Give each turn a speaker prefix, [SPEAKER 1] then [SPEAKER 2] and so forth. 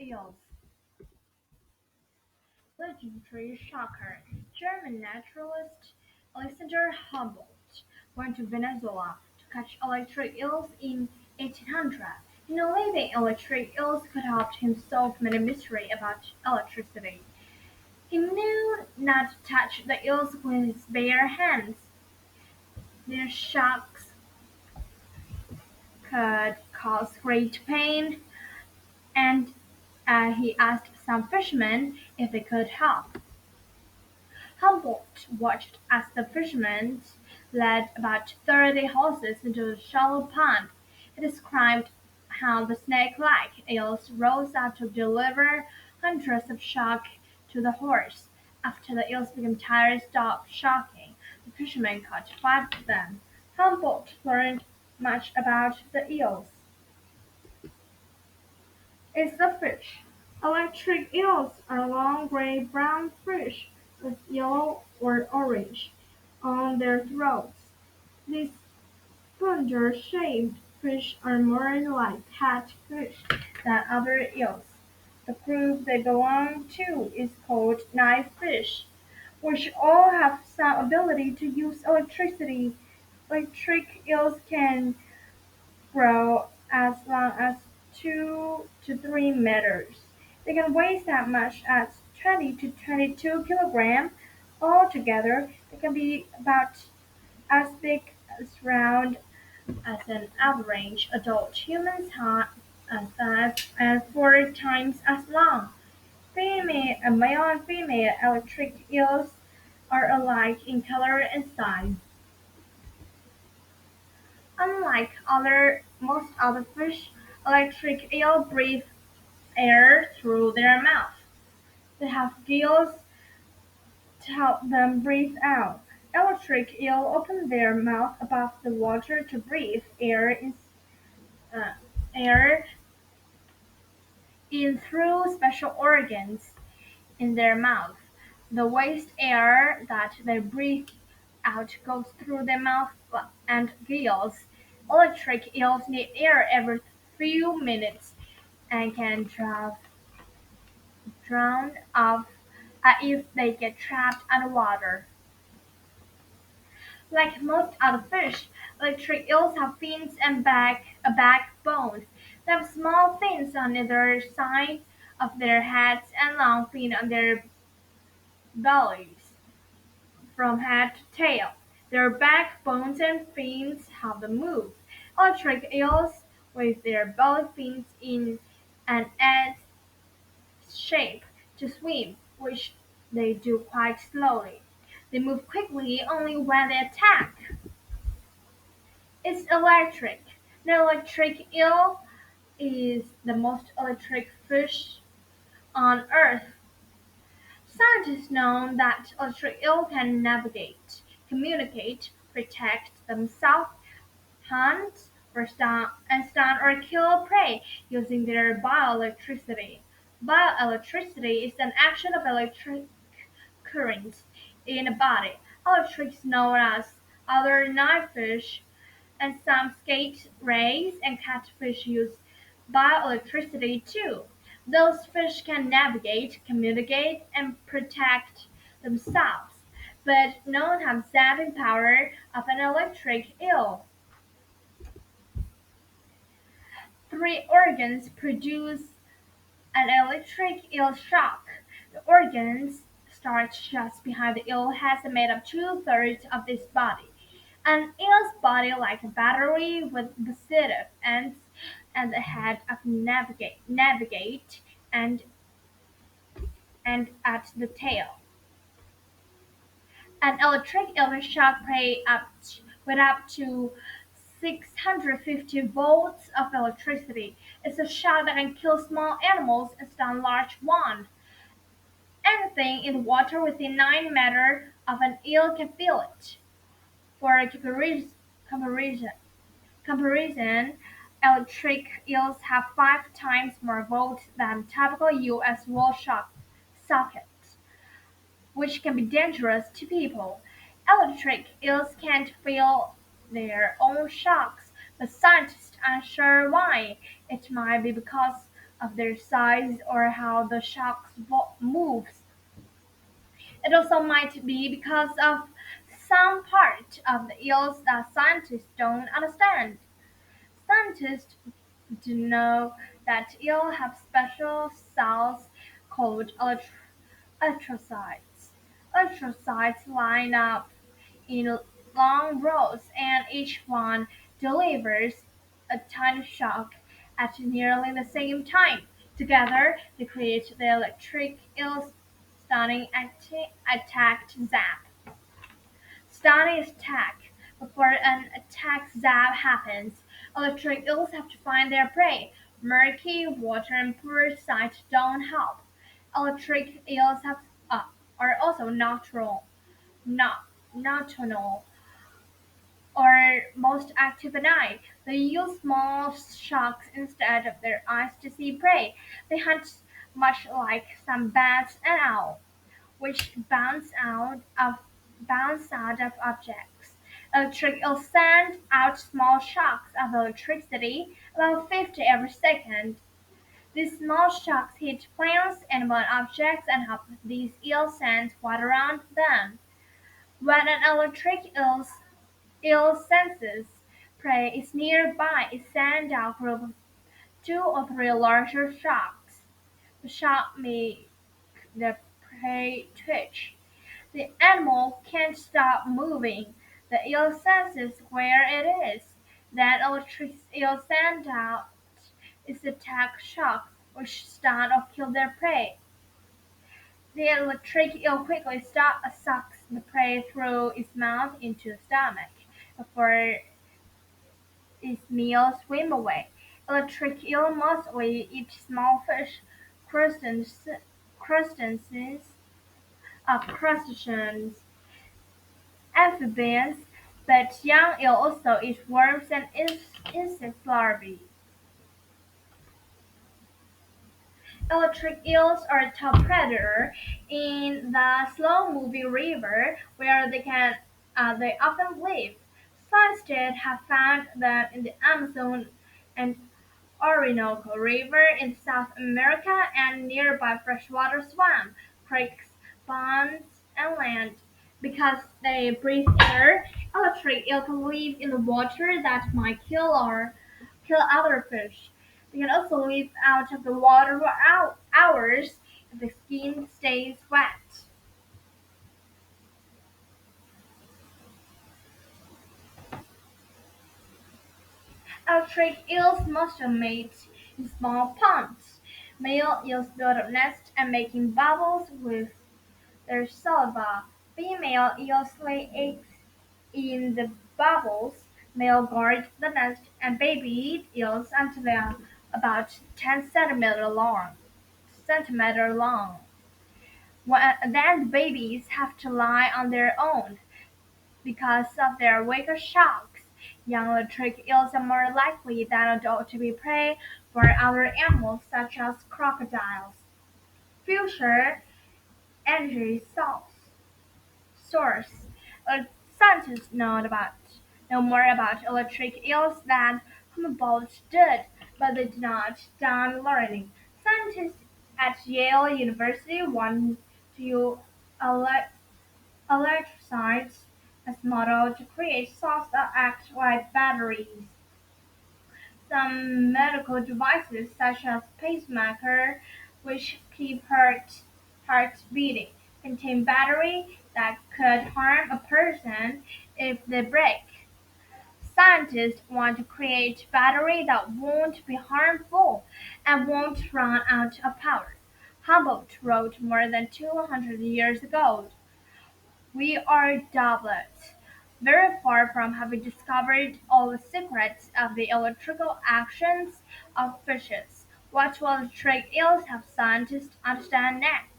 [SPEAKER 1] Eels. Legendary shocker. German naturalist Alexander Humboldt went to Venezuela to catch electric eels in 1800. Living electric eels could help him solve many mysteries about electricity. He knew not to touch the eels with his bare hands. Their shocks could cause great pain, and he asked some fishermen if they could help. Humboldt watched as the fishermen led about 30 horses into a shallow pond. He described how the snake-like eels rose up to deliver hundreds of shocks to the horse. After the eels became tired and stopped shocking, the fishermen caught 5 of them. Humboldt learned much about the eels. It's the fish. Electric eels are long gray-brown fish with yellow or orange on their throats. These plunger-shaped fish are more like catfish than other eels. The group they belong to is called knifefish, which all have some ability to use electricity. Electric eels can grow as long as 2 to 3 meters. They can weigh as much as 20 to 22 kilograms. Altogether, they can be about as big as round as an average adult human's size and 4 times as long. Male and female electric eels are alike in color and size. Unlike most other fish, electric eels breathe air through their mouth. They have gills to help them breathe out. Electric eels open their mouth above the water to breathe uh, air in through special organs in their mouth. The waste air that they breathe out goes through their mouth and gills. Electric eels need air every few minutes and can drown off if they get trapped underwater. Like most other fish, electric eels have fins and a backbone. They have small fins on either side of their heads and long fins on their bellies, from head to tail. Their backbones and fins help them move. Electric eels, with their belly fins in an S shape to swim, which they do quite slowly. They move quickly only when they attack. It's electric. The electric eel is the most electric fish on Earth. Scientists know that electric eel can navigate, communicate, protect themselves, hunt, or stun or kill prey using their bioelectricity. Bioelectricity is an action of electric currents in a body. Electric is known as other knifefish and some skate rays and catfish use bioelectricity too. Those fish can navigate, communicate, and protect themselves, but don't have zapping power of an electric eel. 3 organs produce an electric eel shock. The organs start just behind the eel head and made up 2/3 of its body. An eel's body like a battery with positive ends and a head of navigate and at the tail. An electric eel will shock prey with up to 650 volts of electricity. It's a shock that can kill small animals and stun large ones. Anything in water within 9 meters of an eel can feel it. For a comparison, comparison, electric eels have 5 times more volts than typical US wall sockets, which can be dangerous to people. Electric eels can't feel their own shocks, but scientists aren't sure why. It might be because of their size or how the shock moves. It also might be because of some part of the eels that scientists don't understand. Scientists do know that eels have special cells called electrocytes. Electrocytes line up in long rows, and each one delivers a tiny shock at nearly the same time. Together, they create the electric eel stunning attack zap. Stunning attack. Before an attack zap happens, electric eels have to find their prey. Murky water and poor sight don't help. Electric eels are also not nocturnal or most active at night. They use small shocks instead of their eyes to see prey. They hunt much like some bats and owls, which bounce out of objects. Electric eels send out small shocks of electricity, about 50 every second. These small shocks hit plants and burn objects and help these eels sense what around them. When an electric eel senses prey is nearby, it sends out a group of 2 or 3 larger shocks. The shock makes the prey twitch. The animal can't stop moving. The eel senses where it is. Then electric eel sends out its attack shock, which stun or kill their prey. The electric eel quickly sucks the prey through its mouth into its stomach before its meal swim away. Electric eel mostly eat small fish, crustaceans, crustaceans, amphibians, but young eel also eat worms and insect larvae. Electric eels are a top predator in the slow-moving river where they often live. Scientists have found them in the Amazon and Orinoco River in South America and nearby freshwater swamps, creeks, ponds, and land. Because they breathe air, electric eel can live in the water that might kill other fish. They can also live out of the water for hours if the skin stays wet. Electric eels mostly mate in small ponds. Male eels build a nest and making bubbles with their saliva. Female eels lay eggs in the bubbles. Male guard the nest and baby eels until they are about 10 centimeter long. Then the babies have to lie on their own. Because of their weaker shocks, young electric eels are more likely than adults to be prey for other animals such as crocodiles. Future energy source. Uh, Scientists know more about electric eels than hummingbirds did, but they did not done learning. Scientists at Yale University want to elect electrocytes as model to create cells that act like batteries. Some medical devices, such as pacemaker, which keep heart beating, contain battery that could harm a person if they break. Scientists want to create battery that won't be harmful and won't run out of power. Humboldt wrote more than 200 years ago. We are doublets, very far from having discovered all the secrets of the electrical actions of fishes. What will electric eels have scientists understand next?